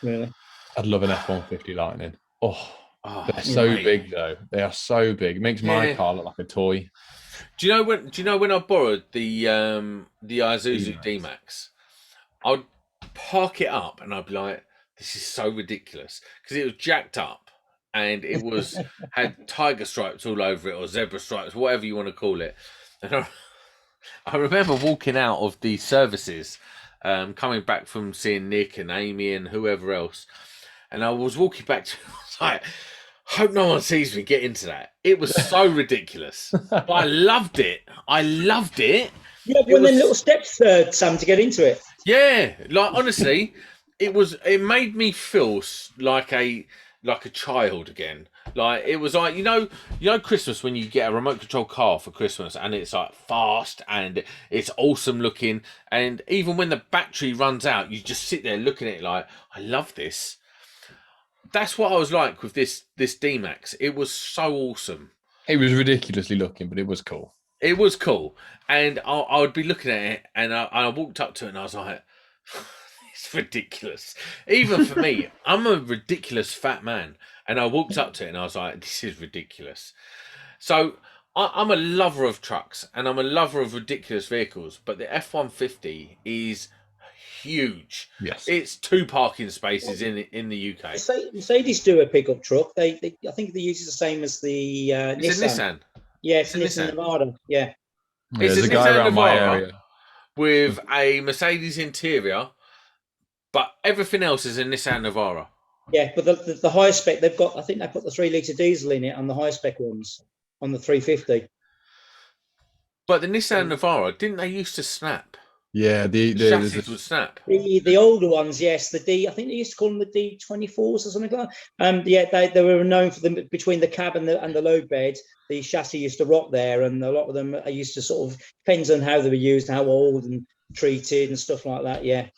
Really, I'd love an F-150 Lightning. Oh, Oh, they're so mate. big though. They are so big. It makes my Yeah. car look like a toy. Do you know when I borrowed the Isuzu D-Max? I'd park it up and I'd be like, this is so ridiculous, because it was jacked up and it was had tiger stripes all over it, or zebra stripes, whatever you want to call it. And I remember walking out of the services, coming back from seeing Nick and Amy and whoever else, and I was walking back to, I was like, hope no one sees me get into that. It was so ridiculous, but I loved it. Yeah, one of them little steps, Sam, to get into it. Yeah, like honestly, it made me feel like a child again. Like it was like, you know Christmas, when you get a remote control car for Christmas and it's like fast and it's awesome looking, and even when the battery runs out, you just sit there looking at it like, I love this. That's what I was like with this D-Max. It was so awesome. It was ridiculously looking, but it was cool. It was cool, and I would be looking at it, and I walked up to it, and I was like, "It's ridiculous." Even for me, I'm a ridiculous fat man, and I walked up to it, and I was like, "This is ridiculous." So I'm a lover of trucks, and I'm a lover of ridiculous vehicles, but the F-150 is huge. Yes, It's 2 parking spaces in the UK. Mercedes do a pickup truck. They I think they use it the same as the It's Nissan. a Nissan. Yeah, it's Nissan Navara. Yeah. There's It's a a guy Nissan around my Navara area. with a Mercedes interior, but everything else is a Nissan Navara. Yeah, but the higher spec, they've got, I think they put the 3-litre diesel in it on the high spec ones, on the 350. But the Nissan Navara, didn't they used to snap? Yeah, The chassis would snap. The older ones, yes, I think they used to call them the D24s or something like that. Yeah, they were known for them between the cab and the load bed. The chassis used to rot there, and a lot of them used to sort of, depends on how they were used, how old and treated and stuff like that. Yeah.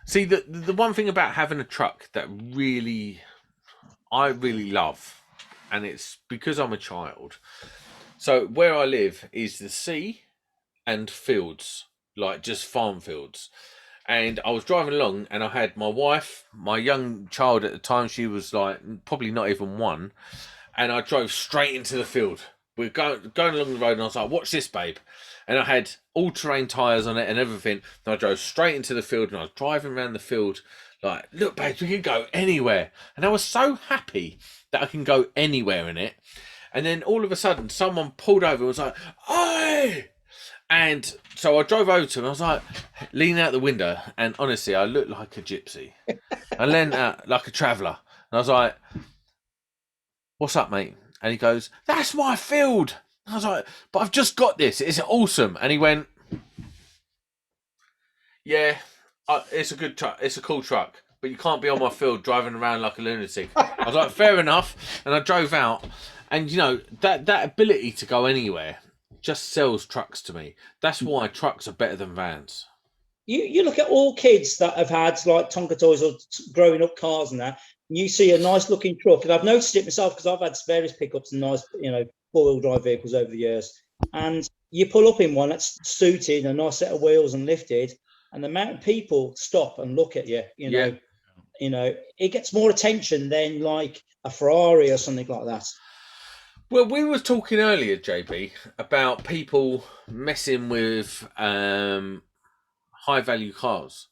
See, the one thing about having a truck that I really love, and it's because I'm a child. So where I live is the sea and fields, like just farm fields. And I was driving along, and I had my wife, my young child at the time, she was like probably not even 1, and I drove straight into the field. We're going along the road, and I was like, watch this, babe. And I had all-terrain tyres on it and everything. And I drove straight into the field, and I was driving around the field like, look, babe, we can go anywhere. And I was so happy that I can go anywhere in it. And then all of a sudden, someone pulled over and was like, "Oi!" And so I drove over to him. I was like, leaning out the window, and honestly, I looked like a gypsy. I leaned out like a traveller. And I was like, "What's up, mate?" And he goes, "That's my field." I was like, "But I've just got this. It's awesome." And he went, "Yeah, it's a good truck. It's a cool truck, but you can't be on my field driving around like a lunatic." I was like, "Fair enough." And I drove out, and you know that ability to go anywhere just sells trucks to me. That's why trucks are better than vans. You look at all kids that have had like Tonka toys or growing up cars and that, and you see a nice looking truck, and I've noticed it myself because I've had various pickups and nice, 4-wheel drive vehicles over the years. And you pull up in one that's suited, a nice set of wheels and lifted, and the amount of people stop and look at you, it gets more attention than like a Ferrari or something like that. Well, we were talking earlier, JB, about people messing with high value cars.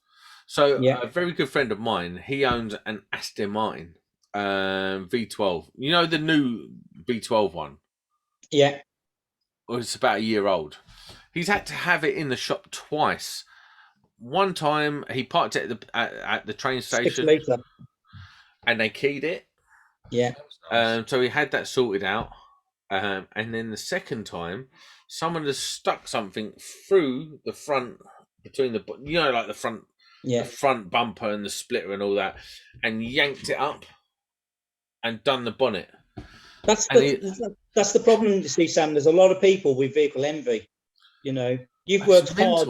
So a very good friend of mine, he owns an Aston Martin V12. You know the new V12 one? Yeah. Well, it's about a year old. He's had to have it in the shop twice. One time he parked it at the train station, and they keyed it. Yeah. So he had that sorted out. And then the second time, someone has stuck something through the front, between like the front, the front bumper and the splitter and all that, and yanked it up and done the bonnet. That's the problem, you see, Sam. There's a lot of people with vehicle envy. You've worked hard.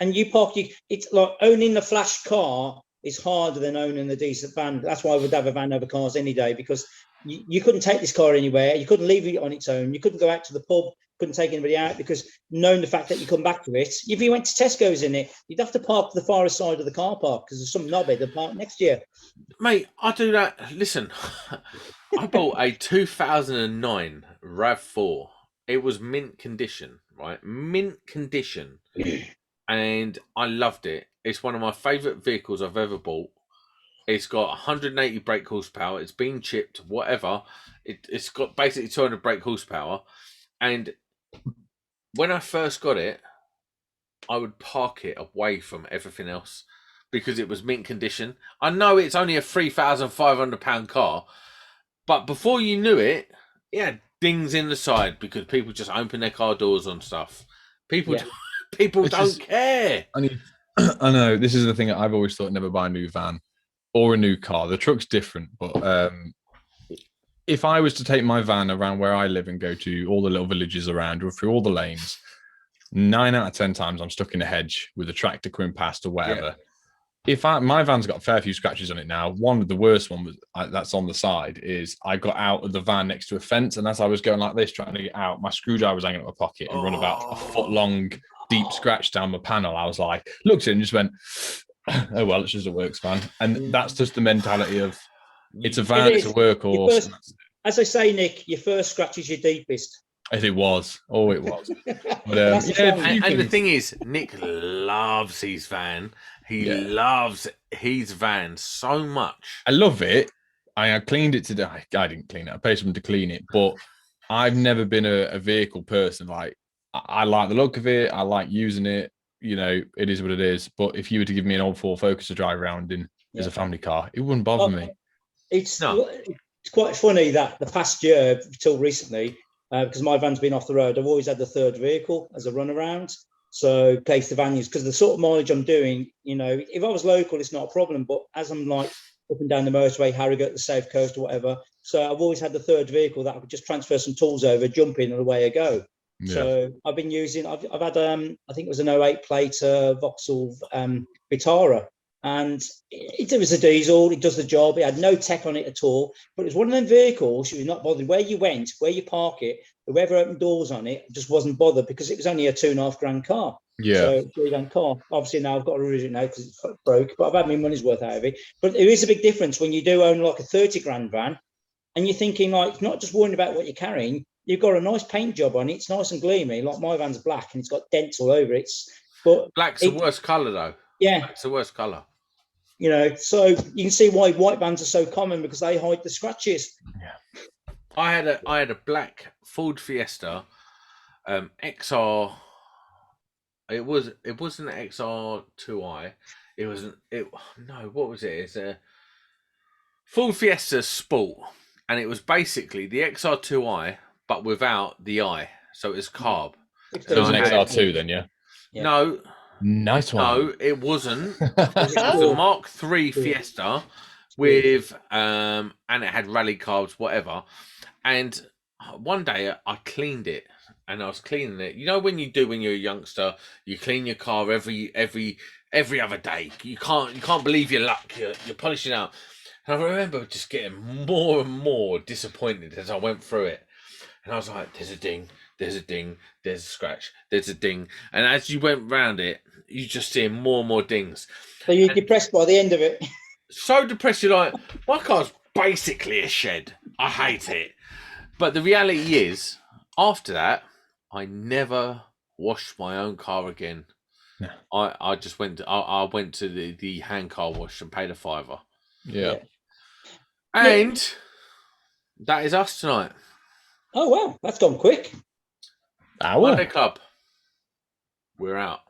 And you park. It's like owning a flash car is harder than owning a decent van. That's why I would have a van over cars any day, because you couldn't take this car anywhere. You couldn't leave it on its own. You couldn't go out to the pub, couldn't take anybody out because knowing the fact that you come back to it, if you went to Tesco's in it, you'd have to park to the farthest side of the car park because there's some knobhead that park next year. Mate, I do that. Listen, I bought a 2009 RAV4. It was mint condition, right? Mint condition. And I loved it. It's one of my favourite vehicles I've ever bought. It's got 180 brake horsepower. It's been chipped, whatever. It's got basically 200 brake horsepower. And when I first got it, I would park it away from everything else because it was mint condition. I know it's only a £3,500 car, but before you knew it, it had dings in the side because people just open their car doors on stuff. People don't care. I know this is the thing. I've always thought never buy a new van or a new car. The truck's different, but if I was to take my van around where I live and go to all the little villages around or through all the lanes, 9 out of 10 times I'm stuck in a hedge with a tractor coming past or whatever. Yeah. If my van's got a fair few scratches on it now, one of the worst one was that's on the side is I got out of the van next to a fence, and as I was going like this trying to get out, my screwdriver was hanging out my pocket and run about a foot long deep scratch down my panel. I was like, looked at it and just went, oh well, it's just a works van. And that's just the mentality of it's a van, it's a workhorse. As I say, Nick, your first scratch is your deepest. As it was. Oh, it was. But, and the thing is, Nick loves his van. He loves his van so much. I love it. I cleaned it today. I didn't clean it. I paid someone to clean it. But I've never been a vehicle person. Like, I like the look of it. I like using it. You know, it is what it is. But if you were to give me an old Ford Focus to drive around in as a family car, it wouldn't bother me. It's quite funny that the past year, till recently, because my van's been off the road, I've always had the third vehicle as a runaround. So place the van use because the sort of mileage I'm doing, you know, if I was local, it's not a problem. But as I'm like up and down the motorway, Harrogate, the South Coast or whatever, so I've always had the third vehicle that I could just transfer some tools over, jump in, and away I go. Yeah. So I've been using. I've had I think it was an 08 plate Vauxhall Vitara. And it was a diesel. It does the job. It had no tech on it at all. But it was one of them vehicles. You were not bothered where you went, where you park it, whoever opened doors on it, just wasn't bothered because it was only a £2.5 car. Yeah. So £3 car. Obviously now I've got to revision it now because it's broke. But I've had my money's worth out of it. But there is a big difference when you do own like a £30,000 van, and you're thinking like not just worrying about what you're carrying. You've got a nice paint job on it. It's nice and gleamy. Like my van's black and it's got dents all over it. But black's the worst colour though. Yeah, black's the worst colour. You know, so you can see why white vans are so common because they hide the scratches. Yeah, I had a black Ford Fiesta, XR. It wasn't an XR2i. What was it? It's a Ford Fiesta Sport, and it was basically the XR2i but without the i, so it was carb. So it was an XR2 then, yeah. No. Nice one. No, it wasn't. It was a Mark III Fiesta with and it had rally carbs, whatever. And one day I cleaned it, and I was cleaning it. You know when you do when you're a youngster, you clean your car every other day. You can't believe your luck. You're polishing out. And I remember just getting more and more disappointed as I went through it. And I was like, there's a ding, there's a ding, there's a scratch, there's a ding. And as you went round it, you just see more and more dings. So you're depressed by the end of it? So depressed, you're like, my car's basically a shed. I hate it. But the reality is, after that, I never washed my own car again. No. I just went to the hand car wash and paid £5. Yeah. And that is us tonight. Oh, wow. That's gone quick. Monday Club. We're out.